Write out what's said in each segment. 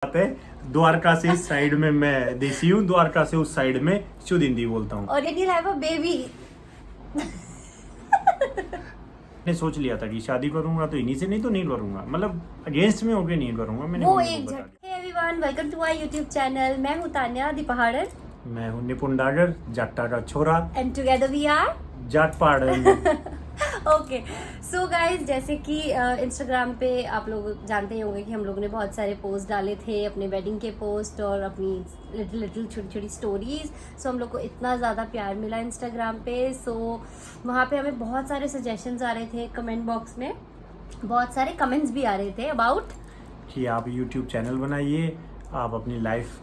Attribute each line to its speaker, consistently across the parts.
Speaker 1: बात है, द्वारका से इस साइड में मैं देसी हूँ, द्वारका से उस साइड में शुद्ध हिंदी बोलता हूँ।
Speaker 2: और यदि हैव अ बेबी।
Speaker 1: मैंने सोच लिया था कि शादी करूंगा तो इन्हीं से, नहीं तो नहीं करूंगा, मतलब अगेंस्ट में होके नहीं करूंगा। मैंने
Speaker 2: वो
Speaker 1: मम्मी
Speaker 2: एक
Speaker 1: को बता
Speaker 2: झटके। Everyone, welcome to our YouTube channel. मैं हूँ तान्या दीपहाड़न
Speaker 1: दिया। मैं हूँ निपुण डागर, जाट्टा का छोरा,
Speaker 2: and together we are
Speaker 1: Jat पहाड़न।
Speaker 2: ओके सो गाइज, जैसे कि इंस्टाग्राम पे आप लोग जानते ही होंगे कि हम लोगों ने बहुत सारे पोस्ट डाले थे, अपने वेडिंग के पोस्ट और अपनी लिटिल छोटी छोटी स्टोरीज। सो हम लोग को इतना ज़्यादा प्यार मिला इंस्टाग्राम पे। सो वहाँ पे हमें बहुत सारे सजेशंस आ रहे थे, कमेंट बॉक्स में बहुत सारे कमेंट्स भी आ रहे थे अबाउट
Speaker 1: कि आप यूट्यूब चैनल बनाइए, आप अपनी लाइफ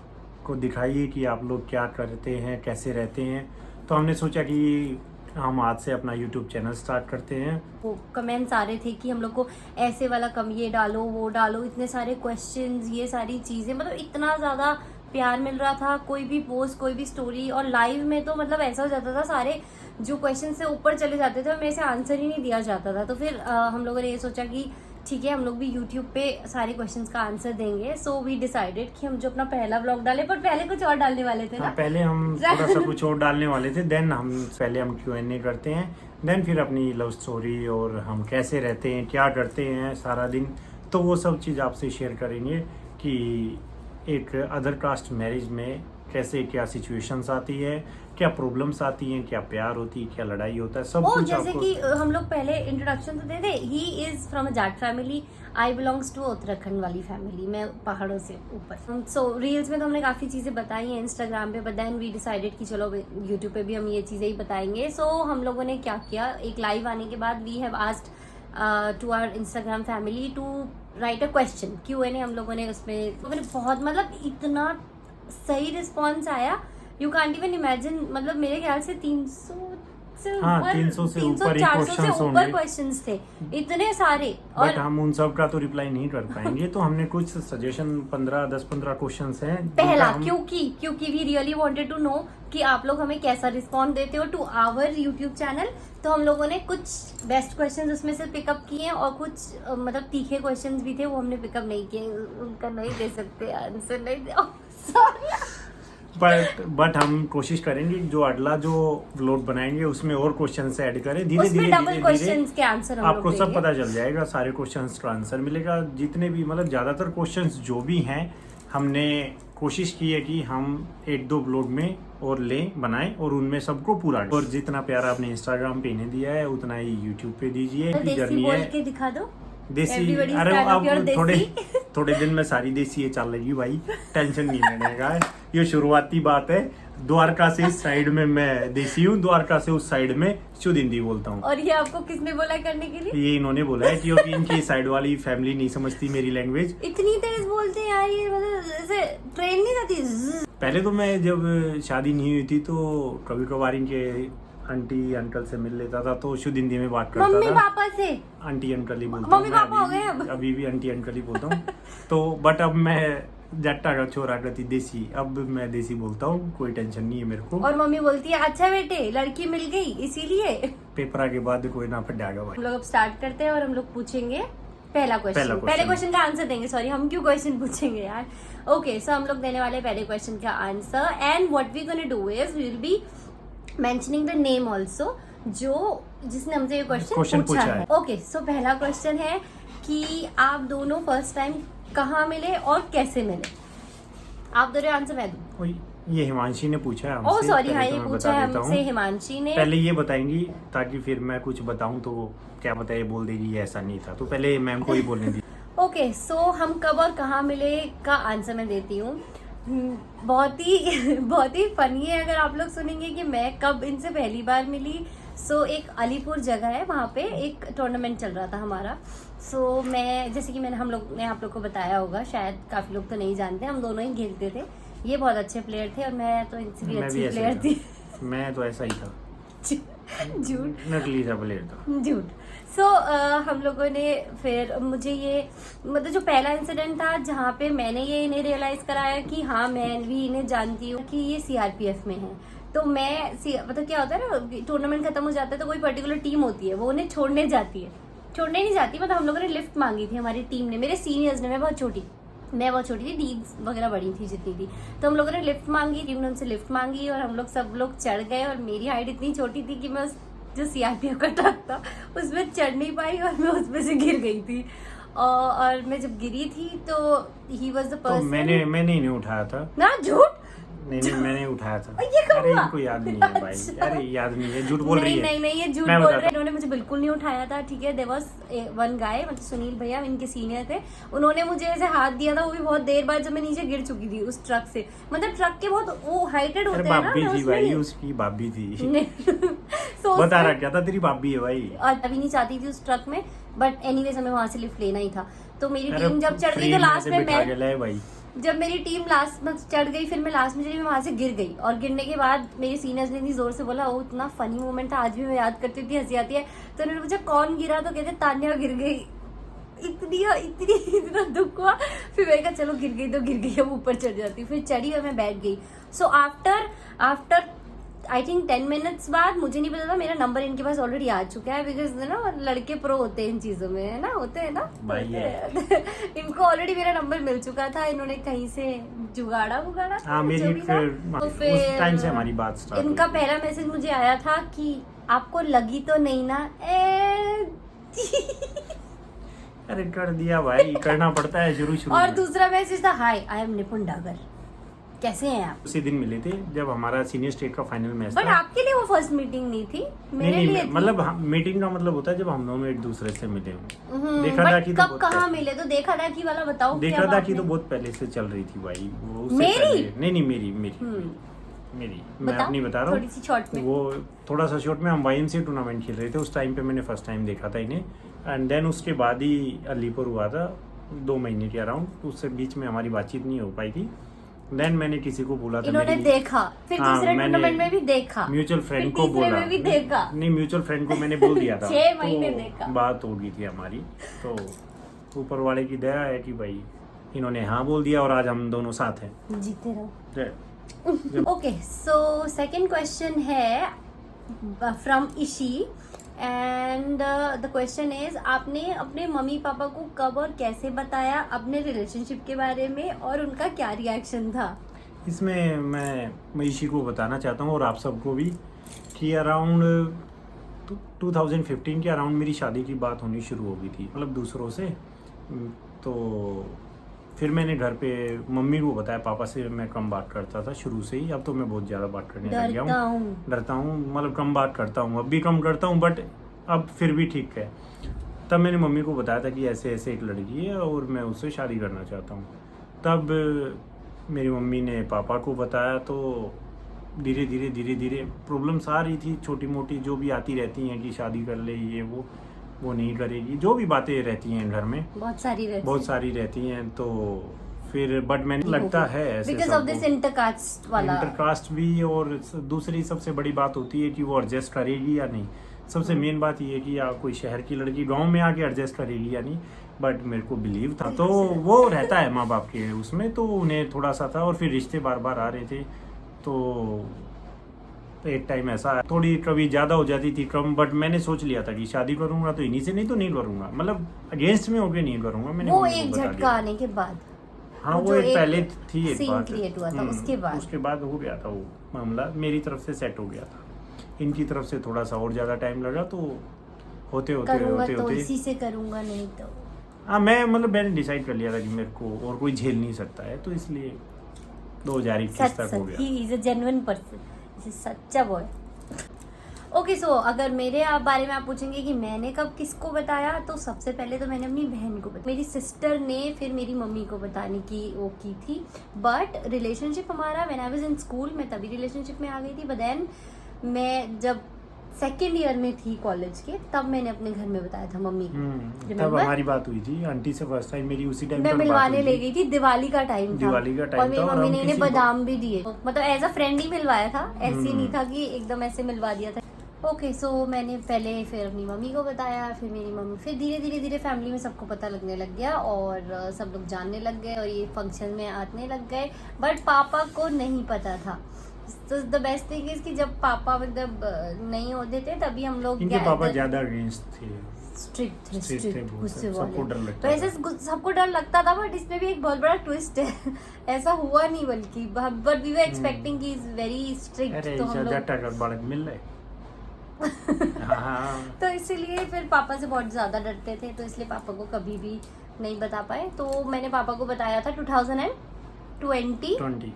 Speaker 1: को दिखाइए कि आप लोग क्या करते हैं, कैसे रहते हैं। तो हमने सोचा कि हम आज से अपना यूट्यूब चैनल स्टार्ट करते हैं।
Speaker 2: वो कमेंट्स आ रहे थे कि हम लोग को ऐसे वाला कम, ये डालो वो डालो, इतने सारे क्वेश्चंस, ये सारी चीज़ें, मतलब इतना ज़्यादा प्यार मिल रहा था। कोई भी पोस्ट, कोई भी स्टोरी, और लाइव में तो मतलब ऐसा हो जाता था, सारे जो क्वेश्चन से ऊपर चले जाते थे और मेरे से आंसर ही नहीं दिया जाता था। तो फिर हम लोगों ने ये सोचा कि ठीक है, हम लोग भी यूट्यूब पे सारे क्वेश्चंस का आंसर देंगे। सो वी डिसाइडेड कि हम जो अपना पहला व्लॉग डाले, पर पहले कुछ और डालने वाले थे ना।
Speaker 1: पहले हम थोड़ा सा कुछ और डालने वाले थे, देन हम पहले हम Q&A करते हैं, देन फिर अपनी लव स्टोरी और हम कैसे रहते हैं, क्या करते हैं सारा दिन, तो वो सब चीज़ आपसे शेयर करेंगे कि एक अदर कास्ट मैरिज में कैसे क्या सिचुएशंस आती है, क्या प्रॉब्लम्स आती हैं, क्या प्यार होती है, क्या लड़ाई होता है, सब कुछ
Speaker 2: जैसे
Speaker 1: आपको।
Speaker 2: कि हम लोग पहले इंट्रोडक्शन तो दे दे, he is from a Jat family, I belongs to Uttarakhand वाली फैमिली, मैं पहाड़ों से ऊपर। सो रील्स में तो हमने काफ़ी चीज़ें बताई हैं इंस्टाग्राम पे, बट देन वी डिसाइडेड कि चलो यूट्यूब पे भी हम ये चीज़ें ही बताएंगे। सो हम लोगों ने क्या किया, एक लाइव आने के बाद we have asked to our Instagram family to write a question, Q&A हम लोगों ने उसमें बहुत, मतलब इतना सही रिस्पॉन्स आया, यू कांट इवन इमेजिन। मतलब मेरे ख्याल से 300 से ऊपर,
Speaker 1: 300 से ऊपर ही
Speaker 2: 400 से
Speaker 1: क्वेश्चंस
Speaker 2: ऊपर
Speaker 1: होंगे,
Speaker 2: क्वेश्चंस थे, इतने सारे।
Speaker 1: बट
Speaker 2: और
Speaker 1: हम उन सब का तो रिप्लाई नहीं कर पाएंगे। तो हमने कुछ सजेशन 10-15 क्वेश्चंस हैं
Speaker 2: पहला,
Speaker 1: जिनका
Speaker 2: क्योंकि we really wanted to know कि आप लोग हमें कैसा रिस्पॉन्ड देते हो टू आवर यूट्यूब चैनल। तो हम लोगों ने कुछ बेस्ट क्वेश्चंस उसमें से पिकअप किए और कुछ मतलब तीखे क्वेश्चंस भी थे, वो हमने पिकअप नहीं किए, उनका नहीं दे सकते आंसर, नहीं दे सॉरी।
Speaker 1: बट हम कोशिश करेंगे जो अगला जो व्लॉग बनाएंगे उसमें और क्वेश्चन ऐड करें, धीरे
Speaker 2: उसमें
Speaker 1: धीरे
Speaker 2: डबल क्वेश्चंस के आंसर हम
Speaker 1: आपको
Speaker 2: लोग
Speaker 1: सब
Speaker 2: देंगे।
Speaker 1: पता चल जाएगा, सारे क्वेश्चंस का आंसर मिलेगा। जितने भी मतलब ज़्यादातर क्वेश्चंस जो भी हैं, हमने कोशिश की है कि हम 1-2 व्लॉग में और बनाएं और उनमें सबको पूरा, और जितना प्यार आपने इंस्टाग्राम पे इन्हें दिया है उतना ही यूट्यूब पे दीजिए।
Speaker 2: देसी बोल के दिखा दो
Speaker 1: देसी।
Speaker 2: Everybody is
Speaker 1: अरे
Speaker 2: fan of your
Speaker 1: अब
Speaker 2: देसी।
Speaker 1: थोड़े दिन में सारी देसी ये चल रही भाई, टेंशन नहीं लेने का। ये शुरुआती बात है, द्वारका से इस साइड में मैं देसी हूँ, द्वारका से उस साइड में शुद्ध हिंदी बोलता हूँ।
Speaker 2: और ये आपको किसने बोला करने के लिए?
Speaker 1: ये इन्होंने बोला है क्योंकि इनकी साइड वाली फैमिली नहीं समझती मेरी लैंग्वेज।
Speaker 2: इतनी तेज बोलते हैं यार ये, मतलब जैसे ट्रेन नहीं जाती।
Speaker 1: पहले तो मैं जब शादी नहीं हुई थी तो कभी कभार इनके आंटी अंकल से मिल लेता था, तो शुद्ध हिंदी में बात करता
Speaker 2: मम्मी
Speaker 1: था।
Speaker 2: पापा से
Speaker 1: आंटी अंकल ही बोलता हूँ,
Speaker 2: मम्मी पापा हो गए अब।
Speaker 1: अभी भी आंटी अंकल ही बोलता हूँ। तो बट अब मैं जट्टा का छोरा गति देसी, अब मैं देसी बोलता हूँ, कोई टेंशन नहीं है मेरे को।
Speaker 2: और मम्मी बोलती है अच्छा बेटे लड़की मिल गई इसीलिए।
Speaker 1: पेपरा के बाद कोई ना फटाएगा भाई।
Speaker 2: हम लोग अब स्टार्ट करते हैं और हम लोग पूछेंगे पहला क्वेश्चन। पहले
Speaker 1: question।
Speaker 2: क्वेश्चन का आंसर देंगे, सॉरी हम क्यों क्वेश्चन पूछेंगे यार। ओके सो हम लोग देने वाले पहले क्वेश्चन का answer, and what we gonna do is we will be mentioning the name also, जो जिसने हमसे ये क्वेश्चन पूछा है। ओके सो पहला क्वेश्चन है कि आप दोनों फर्स्ट टाइम कहाँ मिले और कैसे मिले? आप दोनों आंसर मैं दूं?
Speaker 1: ये हिमांशी ने पूछा है
Speaker 2: ओह
Speaker 1: हमसे।
Speaker 2: सॉरी,
Speaker 1: पहले
Speaker 2: हाँ
Speaker 1: तो
Speaker 2: ये
Speaker 1: मैं
Speaker 2: पूछा
Speaker 1: बता
Speaker 2: है
Speaker 1: देता
Speaker 2: हमसे
Speaker 1: हूँ।
Speaker 2: हिमांशी ने।
Speaker 1: पहले ये बताएंगी ताकि फिर मैं कुछ बताऊं तो क्या पता ये बोल देगी ये ऐसा नहीं था, तो पहले मैम को ही बोलने दी।
Speaker 2: ओके सो हम कब और कहाँ मिले का आंसर मैं देती हूँ। बहुत ही फनी है अगर आप लोग सुनेंगे कि मैं कब इनसे पहली बार मिली। सो एक अलीपुर जगह है, वहाँ पे एक टूर्नामेंट चल रहा था हमारा। सो मैं, जैसे कि मैंने, हम लोग ने आप लोग को बताया होगा, शायद काफी लोग तो नहीं जानते, हम दोनों ही खेलते थे। ये बहुत अच्छे प्लेयर थे और मैं तो इनसे भी अच्छी प्लेयर थी।
Speaker 1: मैं तो ऐसा ही था,
Speaker 2: झूठ,
Speaker 1: नकली सा प्लेयर था,
Speaker 2: झूठ। सो हम लोगों ने फिर, मुझे ये मतलब जो पहला इंसिडेंट था जहाँ पे मैंने ये इन्हें रियलाइज कराया कि हाँ मैं भी इन्हें जानती हूँ कि ये CRPF में है। तो मैं मतलब क्या होता है ना, टूर्नामेंट खत्म हो जाता है तो कोई पर्टिकुलर टीम होती है, वो उन्हें छोड़ने नहीं जाती, मतलब हम लोगों ने लिफ्ट मांगी थी हमारी टीम ने, मेरे सीनियर्स ने, मैं बहुत छोटी, मैं बहुत छोटी थी, दी वगैरह बड़ी थी जितनी थी, तो हम लोगों ने लिफ्ट मांगी, टीम ने उनसे लिफ्ट मांगी और हम लोग सब लोग चढ़ गए। और मेरी हाइट इतनी छोटी थी कि मैं उस जो सीआरपीएफ का ट्रक था उसमें चढ़ नहीं पाई और मैं उसमें से गिर गई थी। और मैं जब गिरी थी तो ही वॉज द
Speaker 1: तो
Speaker 2: पर्सन।
Speaker 1: मैंने ही नहीं उठाया था
Speaker 2: ना, झूठ।
Speaker 1: नहीं मैंने उठाया था।
Speaker 2: ये कब
Speaker 1: अरे
Speaker 2: हुआ?
Speaker 1: इनको याद नहीं है भाई।
Speaker 2: अच्छा।
Speaker 1: अरे याद नहीं है, झूठ बोल रही है।
Speaker 2: नहीं ये झूठ
Speaker 1: मैं
Speaker 2: बोल
Speaker 1: बताता
Speaker 2: रहे हैं। इन्होंने मुझे बिल्कुल नहीं उठाया था, ठीक है। देयर वाज वन गाय, मतलब सुनील भैया इनके सीनियर थे, उन्होंने मुझे ऐसे हाथ दिया था, वो भी बहुत देर बाद जब मैं नीचे गिर चुकी थी उस ट्रक से। मतलब ट्रक के बहुत वो हाइटेड होते
Speaker 1: अरे
Speaker 2: हैं ना
Speaker 1: बाबी थी भाई,
Speaker 2: उसमें।
Speaker 1: उसकी बाबी थी।
Speaker 2: So
Speaker 1: बता रहा
Speaker 2: उसमें-
Speaker 1: क्या था, तेरी बाबी है भाई।
Speaker 2: और अभी नहीं चाहती थी उस ट्रक में, बट एनीवेज हमें वहां से लिफ्ट लेना ही था। तो मेरी
Speaker 1: अरे
Speaker 2: टीम जब चढ़ गई
Speaker 1: फ्री
Speaker 2: तो
Speaker 1: में
Speaker 2: लास्ट
Speaker 1: से
Speaker 2: में
Speaker 1: बिठा के
Speaker 2: मैं,
Speaker 1: लाए भाई।
Speaker 2: जब मेरी टीम लास्ट में चढ़ गई, फिर मैं लास्ट में चली, मैं वहां से गिर गई। और गिरने के बाद मेरे सीनियर्स ने इतनी जोर से बोला, वो इतना फनी मोमेंट था, आज भी मैं याद करती थी, हंसी आती है। तो उन्होंने पूछा कौन गिरा, तो कहते तान्या गिर गई। इतना दुख हुआ। फिर मैंने कहा चलो गिर गई तो गिर गई, अब ऊपर चढ़ जाती। फिर चढ़ी और मैं बैठ गई। So after I think 10 minutes बाद, मुझे नहीं पता था, मेरा नंबर इनके पास ऑलरेडी आ चुका है, बिकॉज ना लड़के प्रो होते हैं इन चीजों में, है ना, होते हैं ना
Speaker 1: भाई
Speaker 2: इनको ऑलरेडी मेरा नंबर मिल चुका था, इन्होंने कहीं से जुगाड़ा
Speaker 1: हाँ
Speaker 2: जो
Speaker 1: मेरी
Speaker 2: भी था। तो
Speaker 1: उस टाइम से हमारी बात स्टार्ट
Speaker 2: इनका
Speaker 1: हुई।
Speaker 2: पहला मैसेज मुझे आया था कि आपको लगी तो नहीं ना।
Speaker 1: अरे कर दिया भाई, करना पड़ता है शुरू
Speaker 2: और
Speaker 1: में।
Speaker 2: दूसरा मैसेज था, हाय आई एम निपुण डागर, कैसे हैं आप।
Speaker 1: उसी दिन मिले थे जब हमारा सीनियर स्टेट का फाइनल मैच
Speaker 2: बट
Speaker 1: था।
Speaker 2: आपके लिए वो फर्स्ट मीटिंग नहीं थी, मेरे
Speaker 1: नहीं
Speaker 2: लिए थी।
Speaker 1: मतलब मीटिंग का मतलब होता है जब हम दोनों एक दूसरे से मिले हों। देखा
Speaker 2: but
Speaker 1: था कि
Speaker 2: कब कहाँ मिले, तो देखा था कि वाला बताओ।
Speaker 1: देखा
Speaker 2: क्या
Speaker 1: था
Speaker 2: बात
Speaker 1: कि तो
Speaker 2: में?
Speaker 1: बहुत पहले से चल रही थी भाई वो, उससे
Speaker 2: मेरी?
Speaker 1: पहले। नहीं मेरी मैं
Speaker 2: बताओ,
Speaker 1: अपनी बता रहा
Speaker 2: थोड़ी सी शॉर्ट में।
Speaker 1: हूँ। वो थोड़ा सा शॉर्ट में हम YMCA टूर्नामेंट खेल रहे थे उस टाइम पे, मैंने फर्स्ट टाइम देखा था इन्हें। एंड देन उसके बाद ही अलीपुर हुआ था 2 महीने के अराउंड, उससे बीच में हमारी बातचीत नहीं हो पाई थी। देन मैंने किसी को बोला था,
Speaker 2: इन्होंने देखा, फिर
Speaker 1: हाँ,
Speaker 2: दूसरे
Speaker 1: मैंने
Speaker 2: टूर्नामेंट में भी देखा,
Speaker 1: म्यूचुअल फ्रेंड
Speaker 2: फिर
Speaker 1: को
Speaker 2: तीसरे
Speaker 1: बोला
Speaker 2: में भी देखा।
Speaker 1: नहीं म्यूचुअल फ्रेंड को मैंने बोल दिया था
Speaker 2: 6 महीने
Speaker 1: तो
Speaker 2: देखा।
Speaker 1: बात हो गई थी हमारी। तो ऊपर वाले की दया है कि भाई इन्होंने हाँ बोल दिया और आज हम दोनों साथ हैं।
Speaker 2: जीते रहो।
Speaker 1: जय।
Speaker 2: ओके, सो सेकंड क्वेश्चन है from Ishi, and the question is, आपने अपने मम्मी पापा को कब और कैसे बताया अपने रिलेशनशिप के बारे में और उनका क्या रिएक्शन था।
Speaker 1: इसमें मैं मईशी को बताना चाहता हूँ और आप सबको भी कि अराउंड 2015 के अराउंड मेरी शादी की बात होनी शुरू हो गई थी, मतलब दूसरों से। तो फिर मैंने घर पे मम्मी को बताया, पापा से मैं कम बात करता था शुरू से ही, अब तो मैं बहुत ज़्यादा बात करने लग गया हूँ। डरता हूँ, मतलब कम बात करता हूँ, अब भी कम करता हूँ, बट अब फिर भी ठीक है। तब मैंने मम्मी को बताया था कि ऐसे ऐसे एक लड़की है और मैं उससे शादी करना चाहता हूँ। तब मेरी मम्मी ने पापा को बताया, तो धीरे धीरे प्रॉब्लम्स आ रही थी, छोटी मोटी जो भी आती रहती हैं कि शादी कर ले, ये वो नहीं करेगी, जो भी बातें रहती हैं घर में
Speaker 2: बहुत सारी
Speaker 1: रहती हैं। तो फिर बट मैंने लगता है ऐसे
Speaker 2: बिकॉज ऑफ दिस इंटरकास्ट वाला,
Speaker 1: इंटरकास्ट भी, और दूसरी सबसे बड़ी बात होती है कि वो एडजस्ट करेगी या नहीं। सबसे मेन बात ये है कि या कोई शहर की लड़की गांव में आके एडजस्ट करेगी या नहीं। बट मेरे को बिलीव था, तो वो रहता है माँ बाप के उसमें, तो उन्हें थोड़ा सा था। और फिर रिश्ते बार बार आ रहे थे, तो एक टाइम ऐसा थोड़ी कभी ज़्यादा हो जाती थी कम, बट मैंने सोच लिया था कि शादी करूंगा तो इन्हीं से, नहीं तो नहीं करूंगा, मतलब अगेंस्ट में होके नहीं करूंगा। मैंने
Speaker 2: वो
Speaker 1: मम्मी को
Speaker 2: एक
Speaker 1: बता
Speaker 2: झटका
Speaker 1: दिया।
Speaker 2: आने के बाद,
Speaker 1: हाँ
Speaker 2: जो
Speaker 1: वो एक
Speaker 2: एक
Speaker 1: पहले थी एक
Speaker 2: सीन
Speaker 1: बात
Speaker 2: क्रिएट हुआ था, उसके बाद
Speaker 1: हो गया था वो मामला, मेरी तरफ से सेट हो गया था। इनकी तरफ से थोड़ा सा और ज़्यादा टाइम लगा, तो होते
Speaker 2: करूंगा तो इसी से करूंगा, नहीं तो
Speaker 1: हाँ मैंने डिसाइड कर लिया था कि मेरे को और कोई झेल नहीं सकता है, तो इसलिए 2021 तक हो गया।
Speaker 2: He is a genuine person, सच्चा बॉय। ओके, सो अगर मेरे बारे में आप पूछेंगे कि मैंने कब किसको बताया, तो सबसे पहले तो मैंने अपनी बहन को बताया, मेरी सिस्टर ने फिर मेरी मम्मी को बताने की वो की थी। बट रिलेशनशिप हमारा when I was in school, मैं तभी रिलेशनशिप में आ गई थी। बट देन मैं जब सेकेंड ईयर में थी कॉलेज के, तब मैंने अपने घर में बताया था मम्मी को।
Speaker 1: तब हमारी बात हुई थी आंटी से फर्स्ट टाइम मेरी, उसी टाइम
Speaker 2: मैं मिलवाने ले गई थी, दिवाली का टाइम था,
Speaker 1: दिवाली का टाइम
Speaker 2: और मेरी
Speaker 1: था, और
Speaker 2: मम्मी
Speaker 1: हम
Speaker 2: ने इन्हें
Speaker 1: किसी को-
Speaker 2: बादाम भी दिए, मतलब एज अ फ्रेंड ही मिलवाया था, ऐसे नहीं था कि एकदम ऐसे मिलवा दिया था। ओके, सो मैंने पहले फिर अपनी मम्मी को बताया, फिर मेरी मम्मी, फिर धीरे धीरे फैमिली में सबको पता लगने लग गया और सब लोग जानने लग गए और ये फंक्शन में आने लग गए। बट पापा को नहीं पता था। तो द बेस्ट थिंग इज कि जब पापा मतलब नहीं होते थे, तभी हम लोग
Speaker 1: इनके पापा ज्यादा अगेंस्ट थे,
Speaker 2: स्ट्रिक्ट थे,
Speaker 1: Strict थे
Speaker 2: स्ट्रिक्ट
Speaker 1: बहुत,
Speaker 2: गुस्से
Speaker 1: सबको
Speaker 2: वाले।
Speaker 1: डर लगता
Speaker 2: वैसे
Speaker 1: था।
Speaker 2: सबको डर लगता था, बट इसमें भी एक बहुत बड़ा ट्विस्ट है। ऐसा हुआ नहीं, बल्कि but we were expecting he is very strict,
Speaker 1: अरे
Speaker 2: तो हम लोग
Speaker 1: जटा कर बालक मिल रहे। हाँ
Speaker 2: तो इसीलिए फिर पापा से बहुत ज़्यादा डरते थे, तो इसलिए पापा को कभी भी नहीं बता पाए। तो मैंने पापा को बताया था 2020
Speaker 1: 20।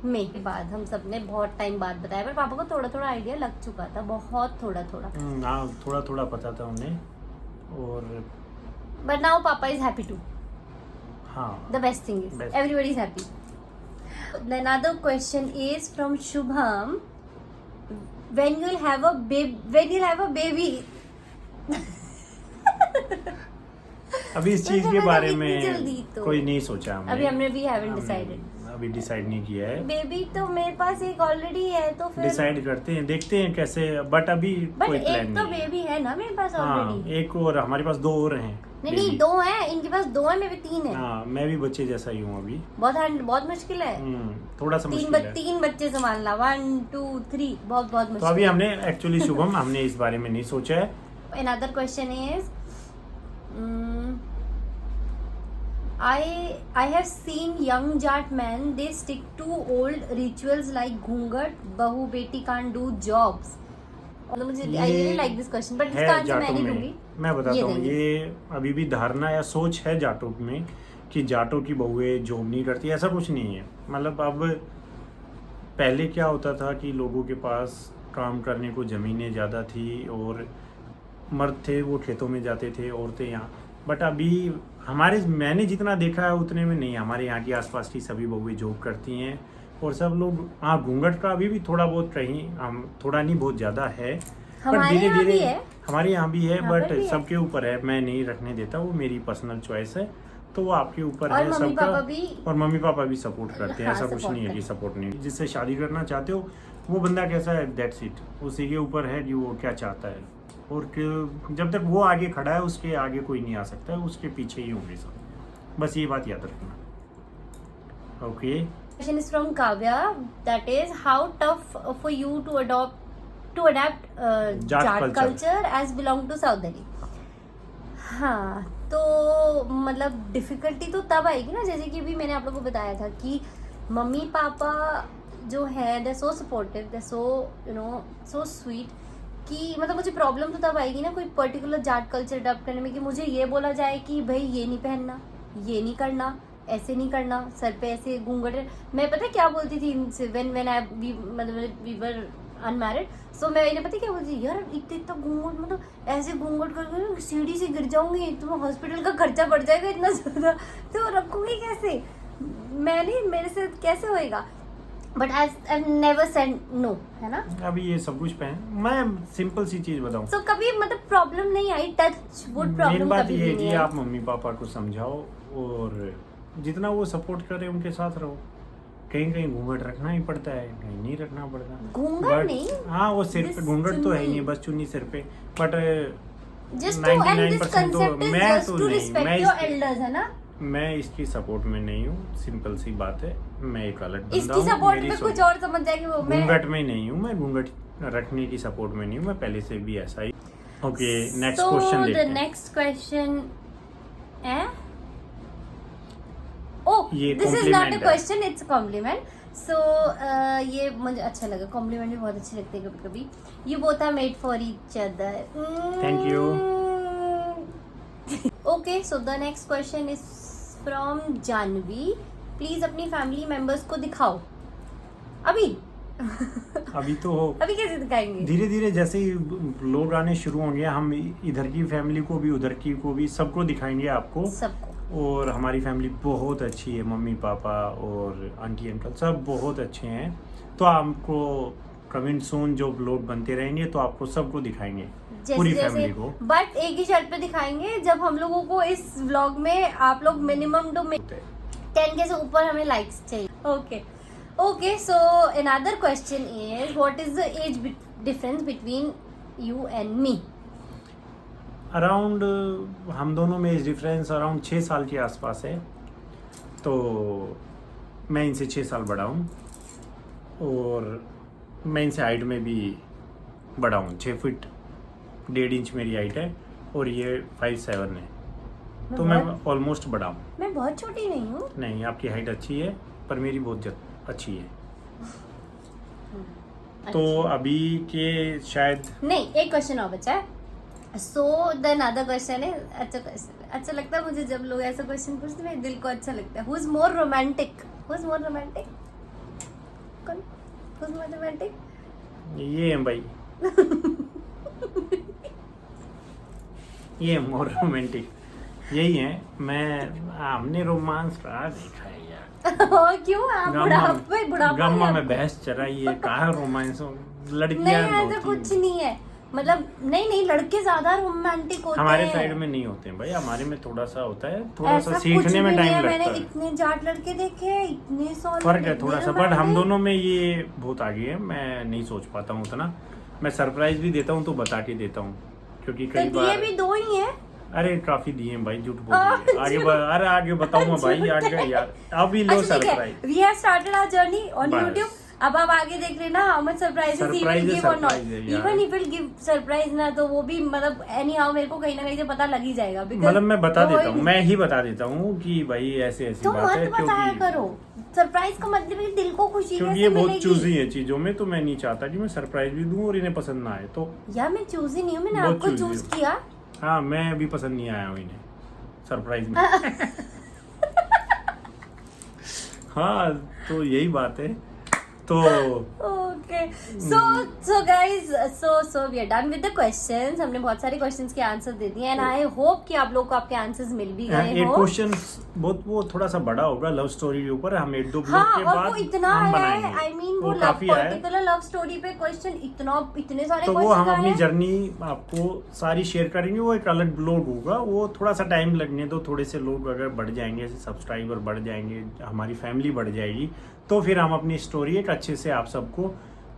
Speaker 2: में के बाद, हम सब ने बहुत टाइम बाद बताया, पर पापा को थोड़ा थोड़ा आइडिया लग चुका था, बहुत थोड़ा थोड़ा।
Speaker 1: हाँ थोड़ा थोड़ा पता था उन्हें। और
Speaker 2: बट नाउ पापा इज हैप्पी टू,
Speaker 1: हाँ
Speaker 2: the best thing is
Speaker 1: Best.
Speaker 2: everybody is happy. Another question is from Shubham. When you'll have a baby?
Speaker 1: अभी इस चीज के
Speaker 2: मतलब
Speaker 1: बारे
Speaker 2: इतनी
Speaker 1: में
Speaker 2: जल्दी तो?
Speaker 1: कोई नहीं सोचा
Speaker 2: अभी हमने भी haven't
Speaker 1: हमने
Speaker 2: decided.
Speaker 1: अभी डिसाइड नहीं किया है।
Speaker 2: बेबी तो मेरे पास एक ऑलरेडी है, तो फिर
Speaker 1: डिसाइड करते हैं, देखते हैं कैसे, बट अभी
Speaker 2: बट
Speaker 1: कोई प्लान
Speaker 2: एक तो
Speaker 1: नहीं है।
Speaker 2: बेबी है ना मेरे पास
Speaker 1: हाँ
Speaker 2: ऑलरेडी।
Speaker 1: एक और हमारे पास 2 और हैं।
Speaker 2: नहीं
Speaker 1: baby।
Speaker 2: दो है, इनके पास 2 है, मेरे 3 है।
Speaker 1: हाँ मैं भी बच्चे जैसा ही हूँ अभी।
Speaker 2: बहुत मुश्किल है।
Speaker 1: थोड़ा सा मुश्किल है।
Speaker 2: 3 बच्चे संभालना, 1 2 3 बहुत
Speaker 1: तो
Speaker 2: मुश्किल।
Speaker 1: अभी हमने एक्चुअली शुभम हमने इस बारे में नहीं सोचा है।
Speaker 2: Another question is, I have seen young Jat men, they stick to old rituals like घूंघट, बहू बेटी can't do jobs. मतलब मुझे I really like this question, but इसका आंसर मैं
Speaker 1: जाटों
Speaker 2: नहीं
Speaker 1: में।
Speaker 2: दूंगी।
Speaker 1: मैं बताता हूँ,
Speaker 2: देंगे।
Speaker 1: ये अभी भी धारणा या सोच है जाटों में कि जाटों की बहुएं जॉब नहीं करती, ऐसा कुछ नहीं है। मतलब अब पहले क्या होता था कि लोगों के पास काम करने को ज़मीनें ज़्यादा थी और मर्द थे वो खेतों में जाते थे, औरतें यहाँ। बट अभी मैंने जितना देखा है उतने में नहीं, हमारे यहाँ की आसपास की सभी बहुएं जॉब करती हैं और सब लोग। हाँ घूंघट का अभी भी थोड़ा बहुत कहीं थोड़ा नहीं बहुत ज़्यादा है, पर
Speaker 2: हमारे
Speaker 1: धीरे
Speaker 2: यहाँ भी
Speaker 1: धीरे
Speaker 2: है।
Speaker 1: हमारे यहाँ भी है,
Speaker 2: यहाँ पर
Speaker 1: बट
Speaker 2: भी है।
Speaker 1: सबके ऊपर है। मैं नहीं रखने देता, वो मेरी पर्सनल चॉइस है, तो वो आपके ऊपर
Speaker 2: और
Speaker 1: है
Speaker 2: मम्मी
Speaker 1: सबका।
Speaker 2: पापा भी
Speaker 1: और मम्मी पापा भी सपोर्ट करते हैं,
Speaker 2: हाँ,
Speaker 1: ऐसा कुछ
Speaker 2: support
Speaker 1: नहीं है कि
Speaker 2: करते
Speaker 1: सपोर्ट नहीं। जिससे शादी करना चाहते हो वो बंदा कैसा है, दैट्स इट, उसी के ऊपर है कि वो क्या चाहता है। और जब तक वो आगे खड़ा है उसके आगे कोई नहीं आ सकता है, उसके पीछे ही होंगे सब। बस ये बात याद रखना। Okay.
Speaker 2: question is from Kavya, that is how tough for you to adapt Jat culture as belong to South Delhi. हाँ तो मतलब डिफिकल्टी तो तब आएगी ना, जैसे कि अभी मैंने आप लोगों को बताया था कि मम्मी पापा जो है दे सो सपोर्टिव, दे सो सो स्वीट, कि मतलब मुझे प्रॉब्लम तो तब आएगी ना कोई पर्टिकुलर जाट कल्चर अडॉप्ट करने में, कि मुझे ये बोला जाए कि भाई ये नहीं पहनना, ये नहीं करना, ऐसे नहीं करना, सर पे ऐसे घूंघट। मैं पता क्या बोलती थी इनसे, व्हेन आई मतलब वी वर अनमैरिड, सो मैं इन्हें पता क्या बोलती थी, यार इतना घूंघट, मतलब ऐसे घूंघट करके सीढ़ी से गिर जाऊंगी, तुम्हें हॉस्पिटल का खर्चा बढ़ जाएगा इतना ज्यादा, तो रखूंगी कैसे, मैंने मेरे से कैसे होएगा। But I never said no, है ना।
Speaker 1: अभी ये सब कुछ पहन, मैं सिंपल सी चीज बताऊं,
Speaker 2: सो कभी मतलब प्रॉब्लम नहीं आई, टच वुड
Speaker 1: मेन
Speaker 2: प्रॉब्लम
Speaker 1: बात
Speaker 2: कभी
Speaker 1: ये
Speaker 2: भी
Speaker 1: है कि
Speaker 2: नहीं आई।
Speaker 1: आप मम्मी पापा को समझाओ और जितना वो सपोर्ट करे उनके साथ रहो। कहीं कहीं घूंघट रखना ही पड़ता है, कहीं नहीं रखना पड़ता।
Speaker 2: घूंघट
Speaker 1: But,
Speaker 2: नहीं,
Speaker 1: हाँ वो सिर पे
Speaker 2: This
Speaker 1: घूंघट तो है ही
Speaker 2: चुन्नी।
Speaker 1: नहीं, बस चुन्नी सिर पे। But
Speaker 2: just to and this
Speaker 1: 99% तो
Speaker 2: concept is
Speaker 1: मैं
Speaker 2: just
Speaker 1: तो
Speaker 2: to
Speaker 1: नहीं,
Speaker 2: respect
Speaker 1: मैं
Speaker 2: your elders, है ना।
Speaker 1: मैं इसकी सपोर्ट में नहीं हूँ, सिंपल सी बात है। मैं एक अलग बंदा
Speaker 2: इसकी
Speaker 1: हूँ,
Speaker 2: सपोर्ट
Speaker 1: मेरी
Speaker 2: में
Speaker 1: सोच-
Speaker 2: कुछ और समझ जाएगी वो। मैं
Speaker 1: घूंघट में नहीं हूँ, मैं घूंघट रखने की सपोर्ट में नहीं हूँ, मैं पहले से भी ऐसा ही। ओके नेक्स्ट क्वेश्चन
Speaker 2: so
Speaker 1: देखते
Speaker 2: the
Speaker 1: हैं।
Speaker 2: next question है, oh
Speaker 1: ये
Speaker 2: this is not
Speaker 1: compliment
Speaker 2: a
Speaker 1: है।
Speaker 2: question, it's a compliment. So ये मुझे अच्छा लगा, कॉम्प्लीमेंट भी बहुत अच्छे लगते हैं कभी कभी। You both are made for each other.
Speaker 1: Thank you.
Speaker 2: Okay, so the next question is from Janvi. Please अपनी फैमिली मेंबर्स को दिखाओ। अभी
Speaker 1: अभी तो
Speaker 2: अभी कैसे दिखाएंगे?
Speaker 1: धीरे धीरे जैसे ही लोग आने शुरू होंगे, हम इधर की फैमिली को भी उधर की को भी सबको दिखाएंगे आपको।
Speaker 2: सबको।
Speaker 1: और हमारी फैमिली बहुत अच्छी है, मम्मी पापा और आंटी अंकल सब बहुत अच्छे हैं। तो आपको कमिंग सून जो ब्लॉग बनते रहेंगे तो आपको सबको दिखाएंगे, पूरी फैमिली को।
Speaker 2: बट एक ही शर्त पे दिखाएंगे, जब हम लोगों को इस व्लॉग में आप लोग मिनिमम टू 10 के से ऊपर हमें लाइक्स चाहिए। Okay so another question is what is the age difference between you and me?
Speaker 1: Around हम दोनों में एज डिफरेंस अराउंड 6 साल के आसपास है। तो मैं इनसे 6 साल बड़ा हूँ और मैं इनसे हाइट में भी बड़ा हूँ। 6 फीट 1.5 इंच मेरी हाइट है और ये 5'7" है,
Speaker 2: मैं
Speaker 1: तो मैं
Speaker 2: बहुत-
Speaker 1: ऑलमोस्ट बड़ा हूँ।
Speaker 2: मैं बहुत छोटी नहीं हूँ।
Speaker 1: नहीं, आपकी हाइट अच्छी है, पर मेरी बहुत अच्छी है। तो
Speaker 2: अच्छा।
Speaker 1: अभी के शायद
Speaker 2: नहीं, एक क्वेश्चन और बचा है। सो देन अदर क्वेश्चन है, अच्छा क्वेश्चन, अच्छा लगता है मुझे जब लोग ऐसा क्वेश्चन पूछते हैं, मेरे दिल को अच्छा लगता है। Who is more romantic? Who is more romantic? कौन? Who is more romantic?
Speaker 1: ये है भाई, ये मोर रोमांटिक यही है। हमने रोमांस कहाँ देखा है यार।
Speaker 2: क्यों आप बुढ़ापा
Speaker 1: गम्मा
Speaker 2: है
Speaker 1: में
Speaker 2: आपको?
Speaker 1: बहस चढ़ाई है, कहाँ रोमांस
Speaker 2: नहीं,
Speaker 1: लड़कियां
Speaker 2: ऐसा
Speaker 1: होती
Speaker 2: कुछ
Speaker 1: हैं।
Speaker 2: नहीं है, मतलब नहीं, लड़के ज्यादा रोमांटिक होते
Speaker 1: हमारे
Speaker 2: हैं।
Speaker 1: साइड में नहीं होते हैं भाई, हमारे में थोड़ा सा होता है, थोड़ा
Speaker 2: ऐसा
Speaker 1: सा
Speaker 2: कुछ
Speaker 1: सीखने में
Speaker 2: भी नहीं
Speaker 1: टाइम
Speaker 2: है।
Speaker 1: लगता
Speaker 2: मैंने
Speaker 1: है।
Speaker 2: इतने जाट लड़के देखे हैं, इतने सॉलिड,
Speaker 1: फर्क है थोड़ा सा, बट हम
Speaker 2: romantic।
Speaker 1: दोनों में ये बहुत आगे है। मैं नहीं सोच पाता हूँ उतना, मैं सरप्राइज भी देता हूँ तो बता के देता हूँ, क्योंकि
Speaker 2: तो
Speaker 1: कई
Speaker 2: दिए
Speaker 1: बार
Speaker 2: भी दो ही है।
Speaker 1: अरे काफी दिए हैं भाई, झूठ बोल रही है। अरे आगे बताऊंगा भाई, आगे यार अभी लो
Speaker 2: अच्छा ठीक है,
Speaker 1: surprise.
Speaker 2: We have started our journey on
Speaker 1: bus.
Speaker 2: YouTube. अब आप आगे देख लेना how much surprises he will
Speaker 1: Surprise है,
Speaker 2: गिव और नॉट।
Speaker 1: surprise है यार।
Speaker 2: Even if will give surprise ना, तो वो भी मतलब एनी हाउ मेरे को कहीं ना कहीं से पता लग ही जाएगा। because
Speaker 1: मतलब मैं बता
Speaker 2: वो
Speaker 1: देता
Speaker 2: ही
Speaker 1: हूँ,
Speaker 2: नहीं-
Speaker 1: मैं ही बता देता हूँ कि भाई ऐसे ऐसी
Speaker 2: तो
Speaker 1: बात है,
Speaker 2: मत बताया
Speaker 1: क्योंकि
Speaker 2: करो। सरप्राइज का मतलब है कि दिल को खुशी
Speaker 1: क्योंकि
Speaker 2: कैसे
Speaker 1: ये बहुत
Speaker 2: मिलेगी?
Speaker 1: चूजी है चीजों में, तो मैं नहीं चाहता कि मैं सरप्राइज भी दूं और इन्हें पसंद ना आए। तो
Speaker 2: यार मैं चूज ही नहीं हूँ, मैंने
Speaker 1: बहुत
Speaker 2: आपको
Speaker 1: choosy
Speaker 2: चूज
Speaker 1: हो।
Speaker 2: किया।
Speaker 1: हाँ, मैं भी पसंद नहीं आया हूँ इन्हें सरप्राइज में। हाँ, तो यही बात है। तो
Speaker 2: Okay, so guys, so we are done with the questions. हमने बहुत सारे questions के आंसर दे दिए, and I hope कि आप लोग को आपके आंसर्स मिल भी गए
Speaker 1: एक
Speaker 2: हो।
Speaker 1: क्वेश्चन बहुत वो थोड़ा सा बड़ा होगा लव स्टोरी के ऊपर, हम 1-2 ब्लॉग
Speaker 2: हाँ,
Speaker 1: के
Speaker 2: और
Speaker 1: बाद
Speaker 2: वो इतना
Speaker 1: हम
Speaker 2: है,
Speaker 1: बनाएंगे।
Speaker 2: I mean वो
Speaker 1: काफी है,
Speaker 2: पर्टिकुलर लव स्टोरी पे क्वेश्चन इतने सारे
Speaker 1: तो वो हम
Speaker 2: क्वेश्चन
Speaker 1: अपनी
Speaker 2: आए।
Speaker 1: जर्नी आपको सारी शेयर करेंगे। वो एक अलग ब्लॉग होगा, वो थोड़ा सा टाइम लगने दो। थोड़े से लोग अगर बढ़ जाएंगे, सब्सक्राइबर बढ़ जाएंगे, हमारी फैमिली बढ़ जाएगी, तो फिर हम अपनी स्टोरी एक अच्छे से आप सबको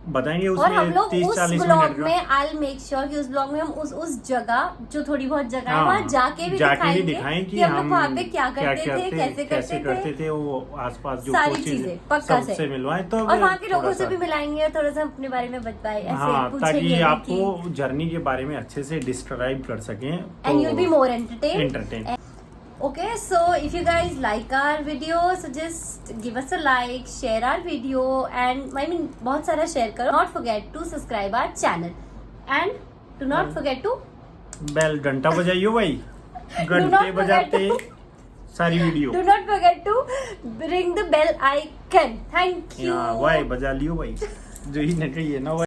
Speaker 1: बताएंगे।
Speaker 2: और हम
Speaker 1: उसमें
Speaker 2: लोग
Speaker 1: 30-40
Speaker 2: उस ब्लॉग
Speaker 1: मिनट
Speaker 2: में आई मेक श्योर कि उस ब्लॉग में हम उस जगह जो थोड़ी बहुत जगह है
Speaker 1: हाँ,
Speaker 2: वहाँ जाके भी दिखाएंगे कि हम लोग वहाँ पे क्या करते थे, कैसे करते थे,
Speaker 1: वो आसपास जो
Speaker 2: सारी
Speaker 1: कुछ
Speaker 2: चीजें पक्का से।
Speaker 1: सबसे मिलवाएं, तो
Speaker 2: और वहाँ के लोगों
Speaker 1: थोड़ा
Speaker 2: से
Speaker 1: सा-
Speaker 2: भी मिलाएंगे और थोड़ा सा अपने बारे में बताए, ऐसे
Speaker 1: हाँ,
Speaker 2: पूछेंगे
Speaker 1: ताकि
Speaker 2: भी
Speaker 1: आपको जर्नी के बारे में अच्छे से डिस्क्राइब कर सकें,
Speaker 2: and you will be more entertained.
Speaker 1: entertained.
Speaker 2: Okay, so if you guys like our video, so just give us a like, share our video, and I mean बहुत सारा share करो. Not forget to subscribe our channel, and do not forget to
Speaker 1: bell घंटा बजाइयो भाई,
Speaker 2: not
Speaker 1: घंटे
Speaker 2: forget
Speaker 1: बजाते सारी video.
Speaker 2: do not forget to ring the bell icon. Thank you.
Speaker 1: भाई बजा लियो भाई, जो ही नहीं कही है ना।